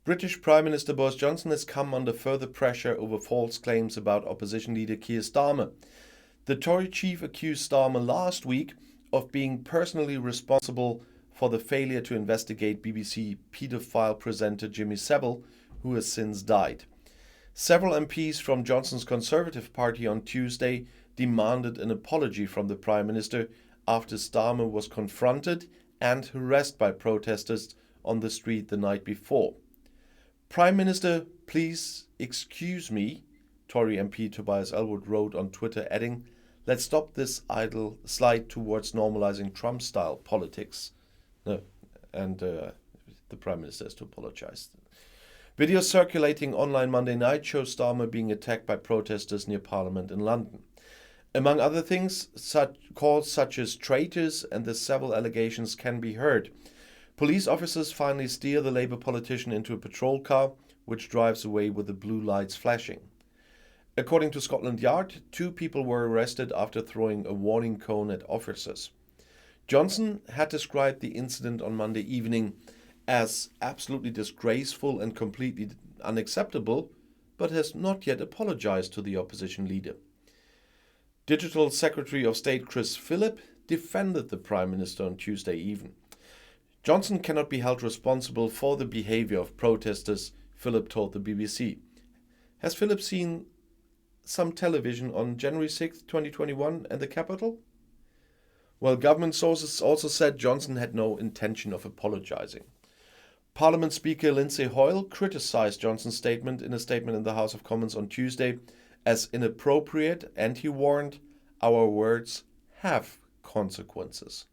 British Prime Minister Boris Johnson has come under further pressure over false claims about opposition leader Keir Starmer. The Tory chief accused Starmer last week of being personally responsible for the failure to investigate BBC paedophile presenter Jimmy Savile, who has since died. Several MPs from Johnson's Conservative Party on Tuesday demanded an apology from the Prime Minister after Starmer was confronted and harassed by protesters on the street the night before. Prime Minister, please excuse me, Tory MP Tobias Ellwood wrote on Twitter, adding, "Let's stop this idle slide towards normalizing Trump-style politics." The Prime Minister has to apologize. Videos circulating online Monday night show Starmer being attacked by protesters near Parliament in London. Among other things, calls such as traitors and the Savile allegations can be heard. Police officers finally steer the Labour politician into a patrol car, which drives away with the blue lights flashing. According to Scotland Yard, 2 people were arrested after throwing a warning cone at officers. Johnson had described the incident on Monday evening as absolutely disgraceful and completely unacceptable, but has not yet apologized to the opposition leader. Digital Secretary of State Chris Philip defended the Prime Minister on Tuesday evening. Johnson cannot be held responsible for the behavior of protesters, Philip told the BBC. Has Philip seen some television on January 6, 2021 and the capital? Well, government sources also said Johnson had no intention of apologizing. Parliament Speaker Lindsay Hoyle criticized Johnson's statement in a statement in the House of Commons on Tuesday as inappropriate, and he warned, "Our words have consequences."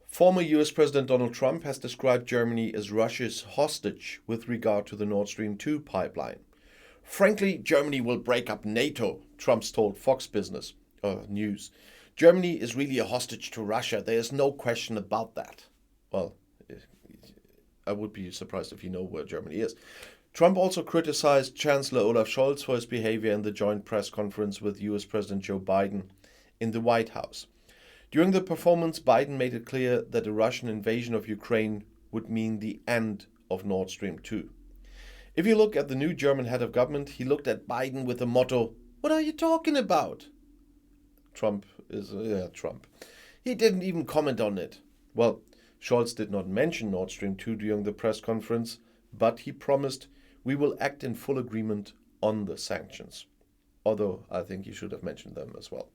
Former US President Donald Trump has described Germany as Russia's hostage with regard to the Nord Stream 2 pipeline. "Frankly, Germany will break up NATO," Trump told Fox Business News. "Germany is really a hostage to Russia. There is no question about that." Well, I would be surprised if you know where Germany is. Trump also criticized Chancellor Olaf Scholz for his behavior in the joint press conference with US President Joe Biden in the White House. During the performance, Biden made it clear that a Russian invasion of Ukraine would mean the end of Nord Stream 2. If you look at the new German head of government, he looked at Biden with the motto, "What are you talking about?" Trump. He didn't even comment on it. Well, Scholz did not mention Nord Stream 2 during the press conference, but he promised, "We will act in full agreement on the sanctions." Although I think he should have mentioned them as well.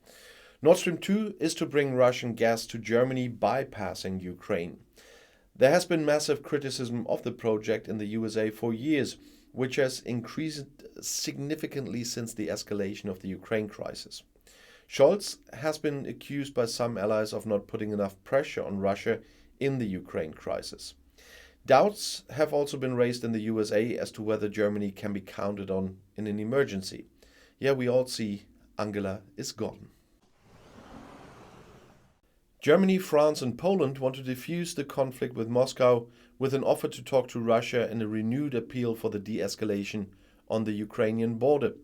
Nord Stream 2 is to bring Russian gas to Germany, bypassing Ukraine. There has been massive criticism of the project in the USA for years, which has increased significantly since the escalation of the Ukraine crisis. Scholz has been accused by some allies of not putting enough pressure on Russia in the Ukraine crisis. Doubts have also been raised in the USA as to whether Germany can be counted on in an emergency. Yeah, we all see Angela is gone. Germany, France and Poland want to defuse the conflict with Moscow with an offer to talk to Russia and a renewed appeal for the de-escalation on the Ukrainian border.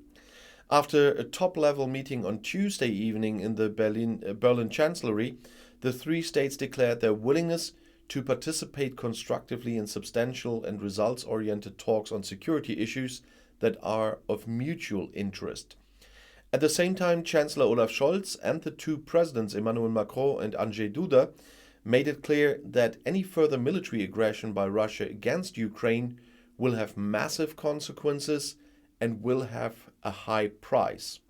After a top-level meeting on Tuesday evening in the Berlin Chancellery, the 3 states declared their willingness to participate constructively in substantial and results-oriented talks on security issues that are of mutual interest. At the same time, Chancellor Olaf Scholz and the 2 presidents, Emmanuel Macron and Andrzej Duda, made it clear that any further military aggression by Russia against Ukraine will have massive consequences and will have a high price.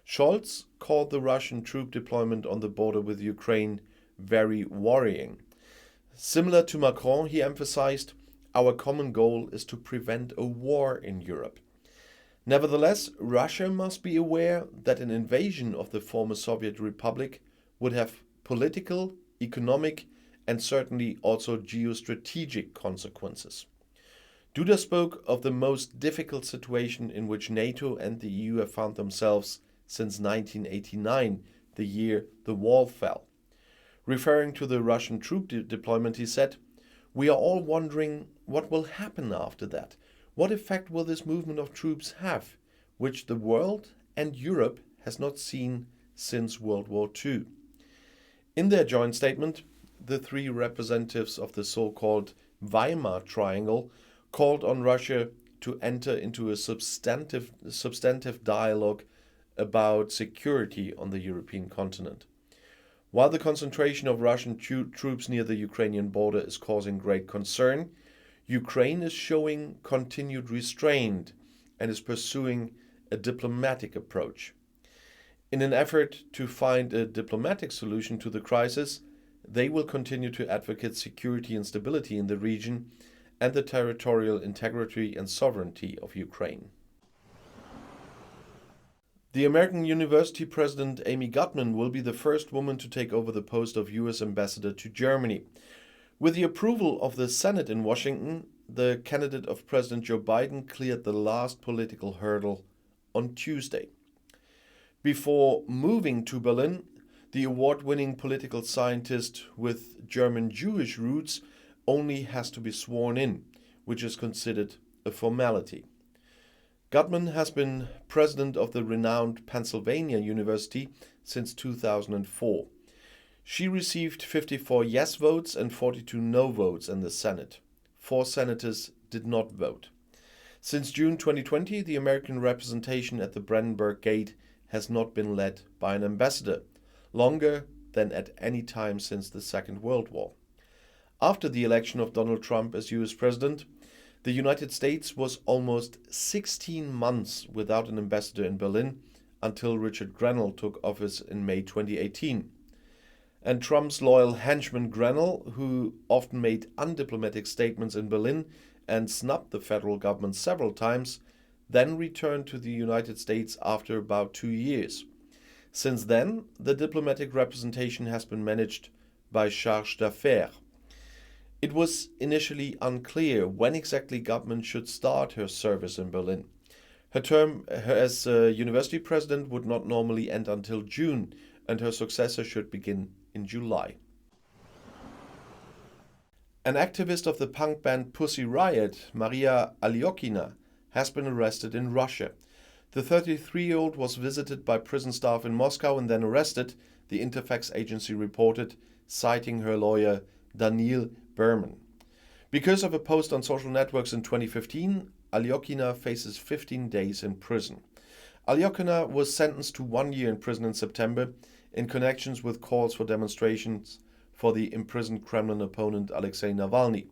Scholz called the Russian troop deployment on the border with Ukraine very worrying. Similar to Macron, he emphasized, "Our common goal is to prevent a war in Europe." Nevertheless, Russia must be aware that an invasion of the former Soviet Republic would have political, economic, and certainly also geostrategic consequences. Duda spoke of the most difficult situation in which NATO and the EU have found themselves since 1989, the year the wall fell. Referring to the Russian troop deployment, he said, "We are all wondering what will happen after that. What effect will this movement of troops have, which the world and Europe has not seen since World War II?" In their joint statement, the 3 representatives of the so-called Weimar Triangle, called on Russia to enter into a substantive dialogue about security on the European continent. While the concentration of Russian troops near the Ukrainian border is causing great concern, Ukraine is showing continued restraint and is pursuing a diplomatic approach. In an effort to find a diplomatic solution to the crisis, they will continue to advocate security and stability in the region and the territorial integrity and sovereignty of Ukraine. The American University president Amy Gutmann will be the first woman to take over the post of U.S. ambassador to Germany. With the approval of the Senate in Washington, the candidate of President Joe Biden cleared the last political hurdle on Tuesday. Before moving to Berlin, the award-winning political scientist with German Jewish roots only has to be sworn in, which is considered a formality. Gutmann has been president of the renowned Pennsylvania University since 2004. She received 54 yes votes and 42 no votes in the Senate. 4 senators did not vote. Since June 2020, the American representation at the Brandenburg Gate has not been led by an ambassador, longer than at any time since the Second World War. After the election of Donald Trump as US President, the United States was almost 16 months without an ambassador in Berlin until Richard Grenell took office in May 2018. And Trump's loyal henchman Grenell, who often made undiplomatic statements in Berlin and snubbed the federal government several times, then returned to the United States after about 2 years. Since then, the diplomatic representation has been managed by chargé d'affaires. It was initially unclear when exactly Gutmann should start her service in Berlin. Her term as university president would not normally end until June, and her successor should begin in July. An activist of the punk band Pussy Riot, Maria Alyokhina, has been arrested in Russia. The 33-year-old was visited by prison staff in Moscow and then arrested, the Interfax agency reported, citing her lawyer Daniil Berman. Because of a post on social networks in 2015, Alyokhina faces 15 days in prison. Alyokhina was sentenced to 1 year in prison in September in connection with calls for demonstrations for the imprisoned Kremlin opponent Alexei Navalny.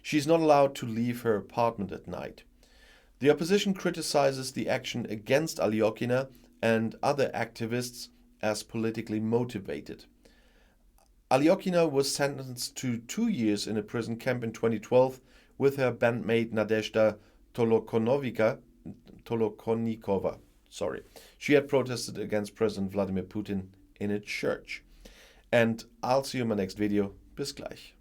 She is not allowed to leave her apartment at night. The opposition criticizes the action against Alyokhina and other activists as politically motivated. Alyokhina was sentenced to 2 years in a prison camp in 2012 with her bandmate Nadezhda Tolokonnikova. She had protested against President Vladimir Putin in a church. And I'll see you in my next video. Bis gleich.